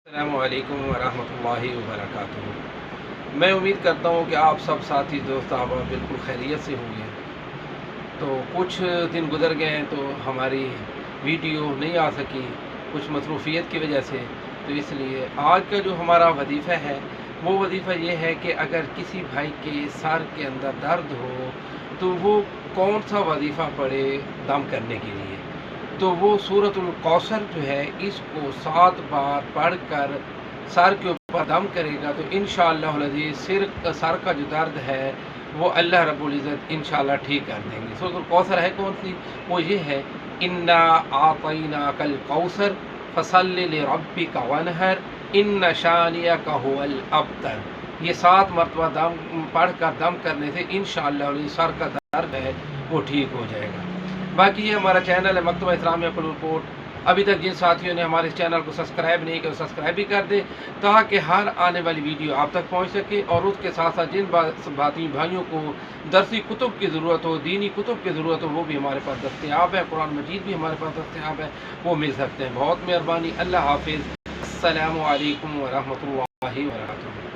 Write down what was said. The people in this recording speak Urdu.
السلام علیکم ورحمۃ اللہ وبرکاتہ۔ میں امید کرتا ہوں کہ آپ سب ساتھی دوست احباب بالکل خیریت سے ہوں گے۔ تو کچھ دن گزر گئے ہیں تو ہماری ویڈیو نہیں آ سکی کچھ مصروفیت کی وجہ سے، تو اس لیے آج کا جو ہمارا وظیفہ ہے وہ وظیفہ یہ ہے کہ اگر کسی بھائی کے سر کے اندر درد ہو تو وہ کون سا وظیفہ پڑھے دم کرنے کے لیے، تو وہ سورۃ الکوثر جو ہے اس کو 7 بار پڑھ کر سر کے اوپر دم کرے گا تو انشاءاللہ العزیز سر کا جو درد ہے وہ اللہ رب العزت انشاءاللہ ٹھیک کر دیں گے۔ سورۃ الکوثر ہے کون سی؟ وہ یہ ہے انا اعطیناک الکوثر فصل لربک وانحر ان شانئک هو الابتر۔ یہ 7 مرتبہ دم پڑھ کر دم کرنے سے انشاءاللہ سر کا درد ہے وہ ٹھیک ہو جائے گا۔ باقی یہ ہمارا چینل ہے مکتبہ اسلامیہ قلوب کوٹ۔ ابھی تک جن ساتھیوں نے ہمارے اس چینل کو سبسکرائب نہیں کیا سبسکرائب بھی کر دیں تاکہ ہر آنے والی ویڈیو آپ تک پہنچ سکے، اور اس کے ساتھ ساتھ جن بھائیوں کو درسی کتب کی ضرورت ہو، دینی کتب کی ضرورت ہو، وہ بھی ہمارے پاس دستیاب ہے، قرآن مجید بھی ہمارے پاس دستیاب ہے، وہ مل سکتے ہیں۔ بہت مہربانی، اللہ حافظ، السلام علیکم ورحمۃ اللہ وبرکاتہ۔